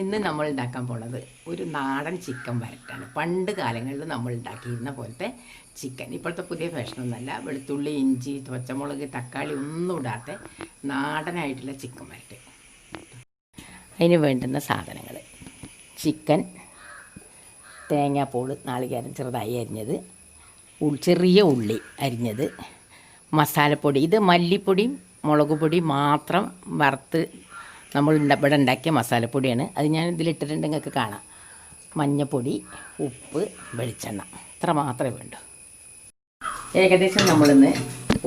ഇന്ന് നമ്മൾ ഉണ്ടാക്കാൻ പോണത് ഒരു നാടൻ ചിക്കൻ വരട്ടാണ്. പണ്ട് കാലങ്ങളിൽ നമ്മൾ ഉണ്ടാക്കിയിരുന്ന പോലത്തെ ചിക്കൻ. ഇപ്പോഴത്തെ പുതിയ ഫാഷനൊന്നുമല്ല. വെളുത്തുള്ളി, ഇഞ്ചി, പച്ചമുളക്, തക്കാളി ഒന്നും ഇടാത്ത നാടനായിട്ടുള്ള ചിക്കൻ വരട്ട്. അതിന് വേണ്ടുന്ന സാധനങ്ങൾ: ചിക്കൻ, തേങ്ങാപ്പൂൾ, നാളികേരം ചെറുതായി അരിഞ്ഞത്, ചെറിയ ഉള്ളി അരിഞ്ഞത്, മസാലപ്പൊടി. ഇത് മല്ലിപ്പൊടിയും മുളക് പൊടി മാത്രം വറുത്ത് നമ്മൾ ഇവിടെ ഉണ്ടാക്കിയ മസാലപ്പൊടിയാണ്. അത് ഞാൻ ഇതിലിട്ടിട്ടുണ്ട്, നിങ്ങൾക്ക് കാണാം. മഞ്ഞൾപ്പൊടി, ഉപ്പ്, വെളിച്ചെണ്ണ, ഇത്ര മാത്രമേ വേണ്ടൂ. ഏകദേശം നമ്മളിന്ന്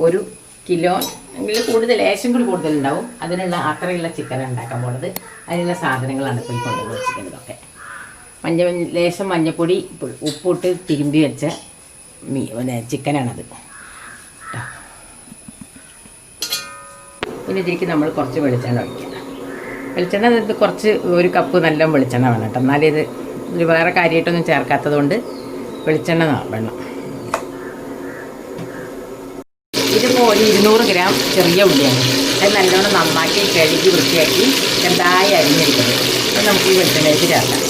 1 കിലോ എങ്കിൽ കൂടുതൽ, ലേശം കൂടി കൂടുതലുണ്ടാവും. അതിനുള്ള അത്രയുള്ള ചിക്കനാണ് ഉണ്ടാക്കാൻ പോകുന്നത്. അതിനുള്ള സാധനങ്ങളാണ് ഇപ്പോൾ കൊണ്ടുവന്ന് വെച്ചിരിക്കുന്നതൊക്കെ. ലേശം മഞ്ഞൾപ്പൊടി, ഉപ്പിട്ട് തിരുമ്പി വെച്ച ചിക്കനാണത്. പിന്നെ ഇതിലേക്ക് നമ്മൾ കുറച്ച് വെളിച്ചെണ്ണ ഒഴിക്കണം. വെളിച്ചെണ്ണ ഇത് കുറച്ച് 1 കപ്പ് നല്ല വെളിച്ചെണ്ണ വേണം കേട്ടോ. എന്നാലും ഇത് വേറെ കാര്യമായിട്ടൊന്നും ചേർക്കാത്തത് കൊണ്ട് വെളിച്ചെണ്ണ വേണം. ഇതിപ്പോൾ 200 ഗ്രാം ചെറിയ ഉള്ളിയാണ്. അത് നല്ലോണം നന്നാക്കി കഴുകി വൃത്തിയാക്കി ചെറുതായി അരിഞ്ഞെടുക്കുന്നത്. അത് നമുക്ക് ഈ വെളിച്ചെണ്ണയിലേക്ക് ചേർക്കാം.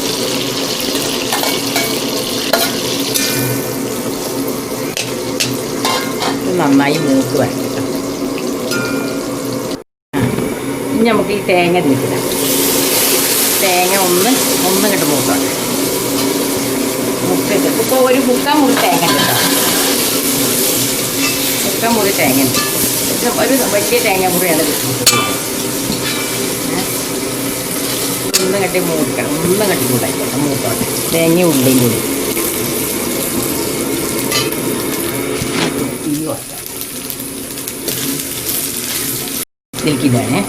നന്നായി മൂത്ത് വരട്ടെ. ഇനി നമുക്ക് ഈ തേങ്ങ ഇതിലിടാം. തേങ്ങ ഒന്ന് കണ്ട് മൂത്തോട്ടെ. മുക്കിട്ട് ഇപ്പോൾ 1 മുക്കാൽ മുറി തേങ്ങ ഉണ്ട് കേട്ടോ. മുക്കാൽ മുറി തേങ്ങ ഉണ്ട്. ഒരു വലിയ തേങ്ങ മുറിയാണ് ഒന്ന് കട്ടി മൂക്കണം. ഒന്ന് കട്ടി കൂടായിക്കോട്ടെ, മൂത്തോട്ടെ. തേങ്ങയും ഉള്ളിയും കൂടി തീ കുറക്കാം. ഇതിലേക്കിടാനേ.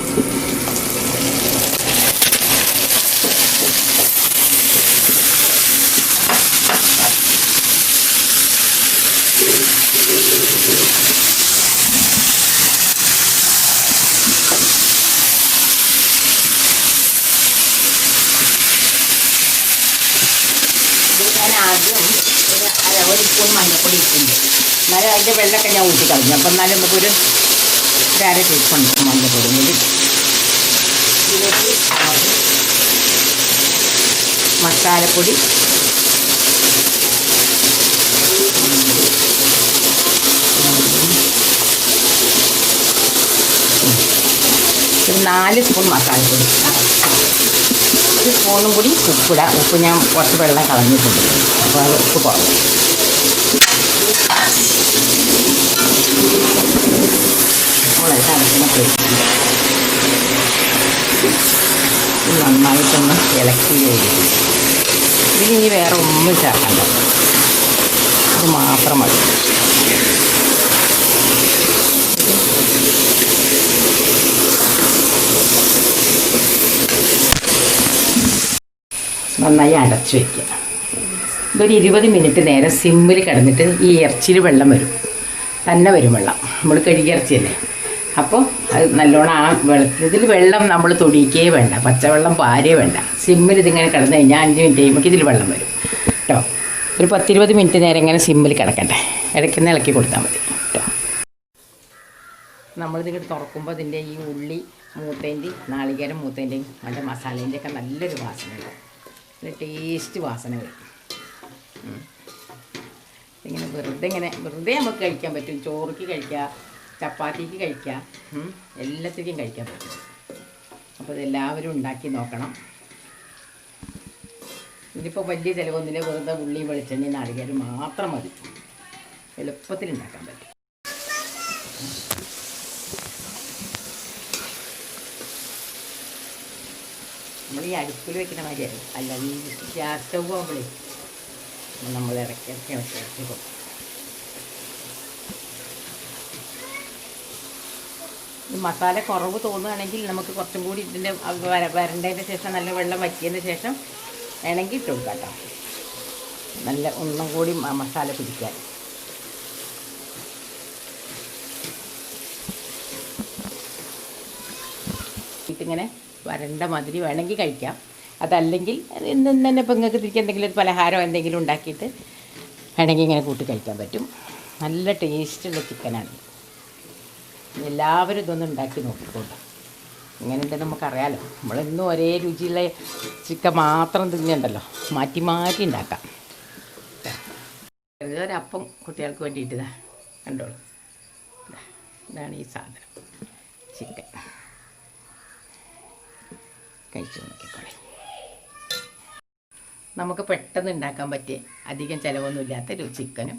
ഞാൻ ആദ്യം 1 സ്പൂൺ മഞ്ഞൾപ്പൊടി ഇട്ടിട്ടുണ്ട്. എന്നാലും അതിൻ്റെ വെള്ളമൊക്കെ ഞാൻ ഊറ്റി കളഞ്ഞു. അപ്പോൾ എന്നാലും നമുക്കൊരു 1/2 ടീസ്പൂൺ മഞ്ഞൾപ്പൊടി കൂടി. ഇതിലേക്ക് മസാലപ്പൊടി, ഒരു 4 സ്പൂൺ മസാലപ്പൊടി, 1 സ്പൂണും കൂടി ഉപ്പിടാം. ഉപ്പ് ഞാൻ കുറച്ച് വെള്ളം കളഞ്ഞിട്ടുണ്ട്, അപ്പോൾ അത് ഉപ്പ് കുറവ്. നമ്മളത് തണുപ്പിനെ പേടിക്കില്ല. നന്നായിട്ടൊന്ന് ഇളക്കി യോജിക്കും. ഇതിന് വേറെ ഒന്നും ചേർക്കണ്ട, ഇത് മാത്രം മതി. നന്നായി അടച്ചു വയ്ക്കുക. ഇതൊരു 20 മിനിറ്റ് നേരം സിമ്മിൽ കിടന്നിട്ട് ഈ ഇറച്ചിയിൽ വെള്ളം വരും, തന്നെ വരും വെള്ളം. നമ്മൾ കഴുകിയ ഇറച്ചിയല്ലേ, അപ്പോൾ അത് നല്ലോണം ആ ഇതിൽ വെള്ളം നമ്മൾ തൊടിയിക്കേ വേണ്ട, പച്ചവെള്ളം പാരേ വേണ്ട. സിമ്മിൽ ഇതിങ്ങനെ കിടന്നു കഴിഞ്ഞാൽ 5 മിനിറ്റ് കഴിയുമ്പോൾ ഇതിൽ വെള്ളം വരും കേട്ടോ. ഒരു 10-20 മിനിറ്റ് നേരം ഇങ്ങനെ സിമ്മിൽ കിടക്കട്ടെ. ഇടയ്ക്കൊന്ന് ഇളക്കി കൊടുത്താൽ മതി കേട്ടോ. നമ്മളിതിങ്ങോട്ട് തുറക്കുമ്പോൾ ഇതിൻ്റെ ഈ ഉള്ളി മൂത്തേൻ്റെയും നാളികേരം മൂത്തേൻ്റെയും അതിൻ്റെ മസാലേൻ്റെ ഒക്കെ നല്ലൊരു വാസന വരും. നല്ല ടേസ്റ്റ് വാസന വരും. ഇങ്ങനെ വെറുതെ നമുക്ക് കഴിക്കാൻ പറ്റും. ചോറുക്ക് കഴിക്കാം, ചപ്പാത്തിക്ക് കഴിക്കാം, എല്ലാത്തിനും കഴിക്കാൻ പറ്റും. അപ്പോൾ ഇതെല്ലാവരും ഉണ്ടാക്കി നോക്കണം. ഇതിപ്പോൾ വലിയ ചിലവൊന്നുമില്ല. വെറുതെ ഉള്ളി, വെളിച്ചെണ്ണ, നാളികേരം മാത്രം മതി. എളുപ്പത്തിൽ ഉണ്ടാക്കാൻ പറ്റും. നമ്മൾ ഈ അടുപ്പിൽ വെക്കുന്ന മാതിരിയായി അല്ല, ഈ ഗ്യാസ് സ്റ്റവ് ആകുമ്പോഴേ നമ്മൾ ഇറക്കി കൊടുക്കും. ഈ മസാല കുറവ് തോന്നുകയാണെങ്കിൽ നമുക്ക് കുറച്ചും കൂടി ഇതിൻ്റെ വരണ്ടതിന് ശേഷം, നല്ല വെള്ളം വറ്റിയതിന് ശേഷം വേണമെങ്കിൽ ഇട്ട് കൊടുക്കാം കേട്ടോ. നല്ല ഒന്നും കൂടി മസാല പിടിക്കാൻ. ഇങ്ങനെ വരണ്ട മാതിരി വേണമെങ്കിൽ കഴിക്കാം. അതല്ലെങ്കിൽ ഇന്ന് തന്നെ ഇപ്പോൾ നിങ്ങൾക്ക് തിരിച്ച് എന്തെങ്കിലും ഒരു പലഹാരം എന്തെങ്കിലും ഉണ്ടാക്കിയിട്ട് വേണമെങ്കിൽ ഇങ്ങനെ കൂട്ടി കഴിക്കാൻ പറ്റും. നല്ല ടേസ്റ്റുള്ള ചിക്കനാണ്. എല്ലാവരും ഇതൊന്നും ഉണ്ടാക്കി നോക്കിക്കോട്ടെ. ഇങ്ങനെയുണ്ട് നമുക്കറിയാലോ. നമ്മളെന്നും ഒരേ രുചിയുള്ള ചിക്കൻ മാത്രം തിന്നുണ്ടല്ലോ, മാറ്റി മാറ്റി ഉണ്ടാക്കാം. ചെറിയൊരപ്പം കുട്ടികൾക്ക് വേണ്ടിയിട്ട് ഇതാ കണ്ടോളൂ. ഇതാണ് ഈ സാധനം, ചിക്കൻ. കഴിച്ചു നോക്കിക്കോളെ. നമുക്ക് പെട്ടെന്ന് ഉണ്ടാക്കാൻ പറ്റിയ അധികം ചിലവൊന്നുമില്ലാത്തൊരു ചിക്കനും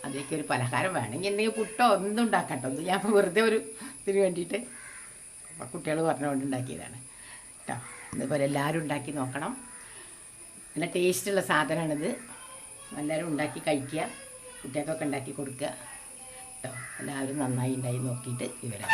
അതിലേക്ക് ഒരു പലഹാരം വേണമെങ്കിൽ എന്തെങ്കിലും പുട്ടോ ഒന്നും ഉണ്ടാക്കട്ടോ. ഒന്നും ഞാൻ വെറുതെ ഒരു ഇതിന് വേണ്ടിയിട്ട് കുട്ടികൾ പറഞ്ഞുകൊണ്ട് ഉണ്ടാക്കിയതാണ് കേട്ടോ. ഇതുപോലെ എല്ലാവരും ഉണ്ടാക്കി നോക്കണം. നല്ല ടേസ്റ്റുള്ള സാധനമാണിത്. എല്ലാവരും ഉണ്ടാക്കി കഴിക്കുക, കുട്ടികൾക്കൊക്കെ ഉണ്ടാക്കി കൊടുക്കുക കേട്ടോ. എല്ലാവരും നന്നായി ഉണ്ടായി നോക്കിയിട്ട് വിവരം